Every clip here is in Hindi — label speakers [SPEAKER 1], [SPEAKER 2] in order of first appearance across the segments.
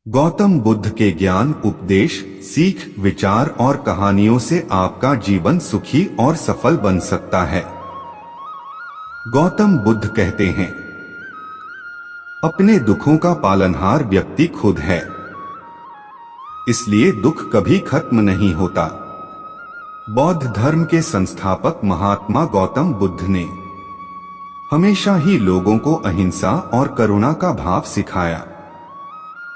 [SPEAKER 1] गौतम बुद्ध के ज्ञान, उपदेश, सीख, विचार और कहानियों से आपका जीवन सुखी और सफल बन सकता है। गौतम बुद्ध कहते हैं, अपने दुखों का पालनहार व्यक्ति खुद है, इसलिए दुख कभी खत्म नहीं होता। बौद्ध धर्म के संस्थापक महात्मा गौतम बुद्ध ने हमेशा ही लोगों को अहिंसा और करुणा का भाव सिखाया।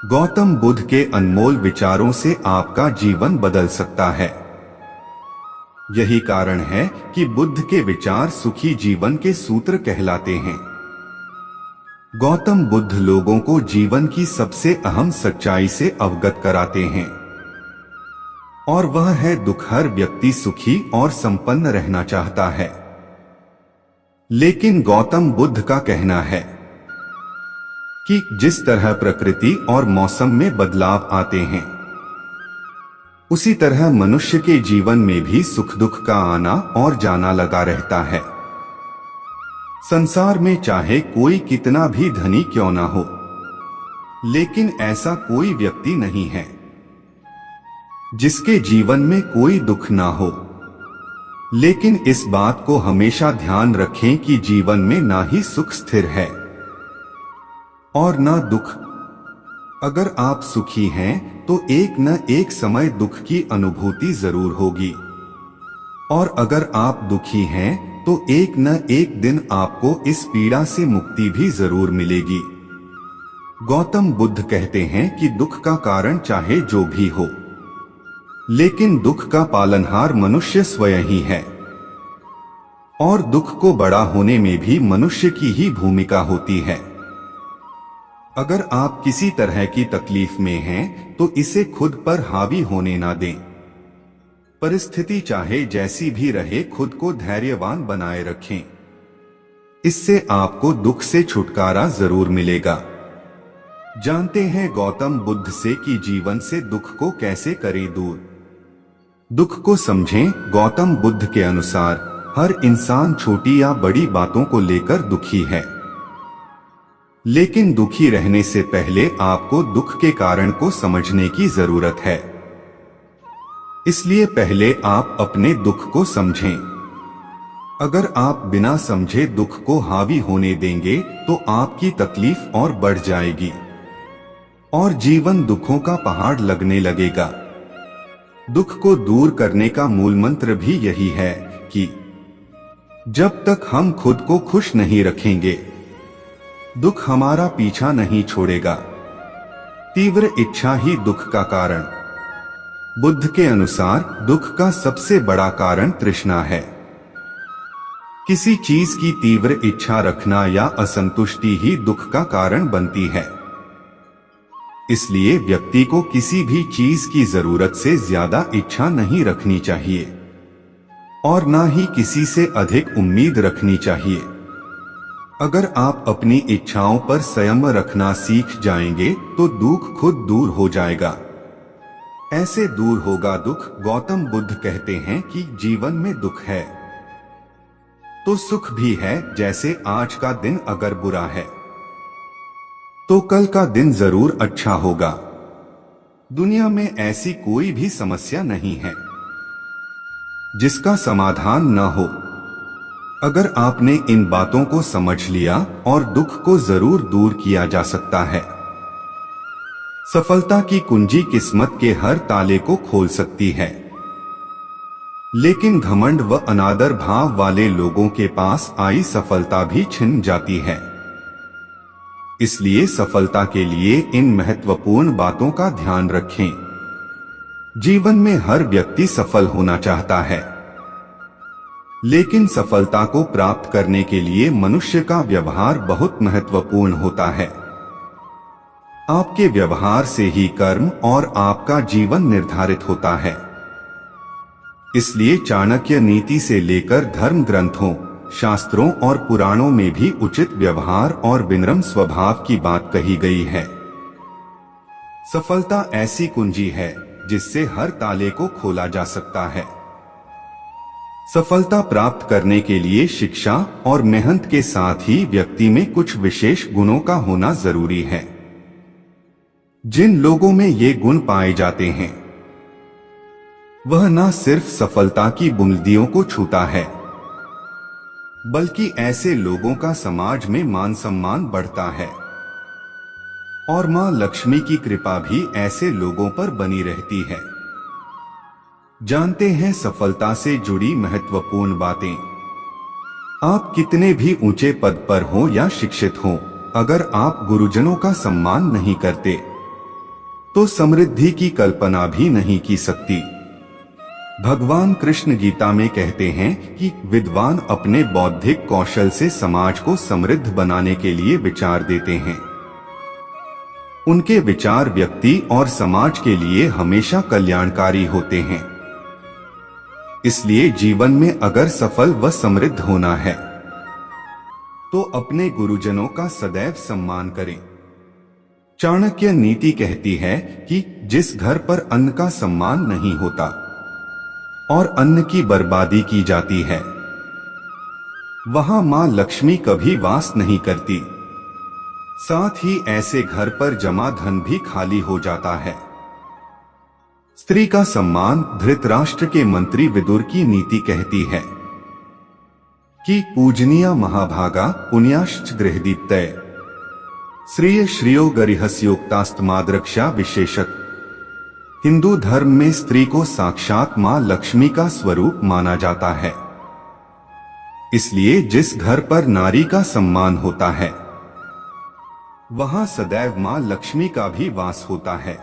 [SPEAKER 1] गौतम बुद्ध के अनमोल विचारों से आपका जीवन बदल सकता है। यही कारण है कि बुद्ध के विचार सुखी जीवन के सूत्र कहलाते हैं। गौतम बुद्ध लोगों को जीवन की सबसे अहम सच्चाई से अवगत कराते हैं, और वह है दुख। हर व्यक्ति सुखी और संपन्न रहना चाहता है, लेकिन गौतम बुद्ध का कहना है कि जिस तरह प्रकृति और मौसम में बदलाव आते हैं, उसी तरह मनुष्य के जीवन में भी सुख दुख का आना और जाना लगा रहता है। संसार में चाहे कोई कितना भी धनी क्यों ना हो, लेकिन ऐसा कोई व्यक्ति नहीं है जिसके जीवन में कोई दुख ना हो। लेकिन इस बात को हमेशा ध्यान रखें कि जीवन में ना ही सुख स्थिर है और ना दुख। अगर आप सुखी हैं तो एक न एक समय दुख की अनुभूति जरूर होगी, और अगर आप दुखी हैं तो एक न एक दिन आपको इस पीड़ा से मुक्ति भी जरूर मिलेगी। गौतम बुद्ध कहते हैं कि दुख का कारण चाहे जो भी हो, लेकिन दुख का पालनहार मनुष्य स्वयं ही है, और दुख को बड़ा होने में भी मनुष्य की ही भूमिका होती है। अगर आप किसी तरह की तकलीफ में हैं तो इसे खुद पर हावी होने ना दें। परिस्थिति चाहे जैसी भी रहे, खुद को धैर्यवान बनाए रखें। इससे आपको दुख से छुटकारा जरूर मिलेगा। जानते हैं गौतम बुद्ध से कि जीवन से दुख को कैसे करें दूर। दुख को समझें। गौतम बुद्ध के अनुसार हर इंसान छोटी या बड़ी बातों को लेकर दुखी है, लेकिन दुखी रहने से पहले आपको दुख के कारण को समझने की जरूरत है। इसलिए पहले आप अपने दुख को समझें। अगर आप बिना समझे दुख को हावी होने देंगे तो आपकी तकलीफ और बढ़ जाएगी और जीवन दुखों का पहाड़ लगने लगेगा। दुख को दूर करने का मूल मंत्र भी यही है कि जब तक हम खुद को खुश नहीं रखेंगे, दुख हमारा पीछा नहीं छोड़ेगा। तीव्र इच्छा ही दुख का कारण। बुद्ध के अनुसार दुख का सबसे बड़ा कारण तृष्णा है। किसी चीज की तीव्र इच्छा रखना या असंतुष्टि ही दुख का कारण बनती है। इसलिए व्यक्ति को किसी भी चीज की जरूरत से ज्यादा इच्छा नहीं रखनी चाहिए, और ना ही किसी से अधिक उम्मीद रखनी चाहिए। अगर आप अपनी इच्छाओं पर संयम रखना सीख जाएंगे तो दुख खुद दूर हो जाएगा। ऐसे दूर होगा दुख। गौतम बुद्ध कहते हैं कि जीवन में दुख है तो सुख भी है। जैसे आज का दिन अगर बुरा है तो कल का दिन जरूर अच्छा होगा। दुनिया में ऐसी कोई भी समस्या नहीं है जिसका समाधान न हो। अगर आपने इन बातों को समझ लिया और दुख को जरूर दूर किया जा सकता है। सफलता की कुंजी किस्मत के हर ताले को खोल सकती है, लेकिन घमंड व अनादर भाव वाले लोगों के पास आई सफलता भी छिन जाती है। इसलिए सफलता के लिए इन महत्वपूर्ण बातों का ध्यान रखें। जीवन में हर व्यक्ति सफल होना चाहता है, लेकिन सफलता को प्राप्त करने के लिए मनुष्य का व्यवहार बहुत महत्वपूर्ण होता है। आपके व्यवहार से ही कर्म और आपका जीवन निर्धारित होता है। इसलिए चाणक्य नीति से लेकर धर्म ग्रंथों, शास्त्रों और पुराणों में भी उचित व्यवहार और विनम्र स्वभाव की बात कही गई है। सफलता ऐसी कुंजी है जिससे हर ताले को खोला जा सकता है। सफलता प्राप्त करने के लिए शिक्षा और मेहनत के साथ ही व्यक्ति में कुछ विशेष गुणों का होना जरूरी है। जिन लोगों में ये गुण पाए जाते हैं वह न सिर्फ सफलता की बुलंदियों को छूता है, बल्कि ऐसे लोगों का समाज में मान सम्मान बढ़ता है और मां लक्ष्मी की कृपा भी ऐसे लोगों पर बनी रहती है। जानते हैं सफलता से जुड़ी महत्वपूर्ण बातें। आप कितने भी ऊंचे पद पर हो या शिक्षित हो, अगर आप गुरुजनों का सम्मान नहीं करते तो समृद्धि की कल्पना भी नहीं की सकती। भगवान कृष्ण गीता में कहते हैं कि विद्वान अपने बौद्धिक कौशल से समाज को समृद्ध बनाने के लिए विचार देते हैं। उनके विचार व्यक्ति और समाज के लिए हमेशा कल्याणकारी होते हैं। इसलिए जीवन में अगर सफल व समृद्ध होना है तो अपने गुरुजनों का सदैव सम्मान करें। चाणक्य नीति कहती है कि जिस घर पर अन्न का सम्मान नहीं होता और अन्न की बर्बादी की जाती है, वहां मां लक्ष्मी कभी वास नहीं करती। साथ ही ऐसे घर पर जमा धन भी खाली हो जाता है। स्त्री का सम्मान धृतराष्ट्र के मंत्री विदुर की नीति कहती है कि पूजनीया महाभागा पुण्याश्च गृहदीप्तये श्रेय श्रियो गरिहस्योक्तास्तमाद्रक्षा विशेषत। हिंदू धर्म में स्त्री को साक्षात मां लक्ष्मी का स्वरूप माना जाता है। इसलिए जिस घर पर नारी का सम्मान होता है वहां सदैव मां लक्ष्मी का भी वास होता है।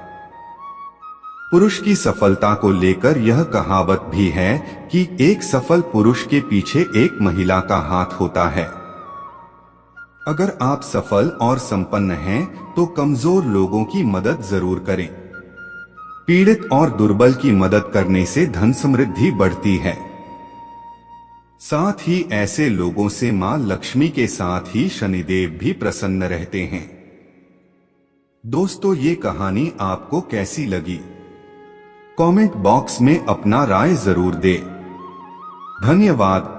[SPEAKER 1] पुरुष की सफलता को लेकर यह कहावत भी है कि एक सफल पुरुष के पीछे एक महिला का हाथ होता है। अगर आप सफल और संपन्न हैं तो कमजोर लोगों की मदद जरूर करें। पीड़ित और दुर्बल की मदद करने से धन समृद्धि बढ़ती है। साथ ही ऐसे लोगों से मां लक्ष्मी के साथ ही शनिदेव भी प्रसन्न रहते हैं। दोस्तों, ये कहानी आपको कैसी लगी? कमेंट बॉक्स में अपना राय जरूर दें। धन्यवाद।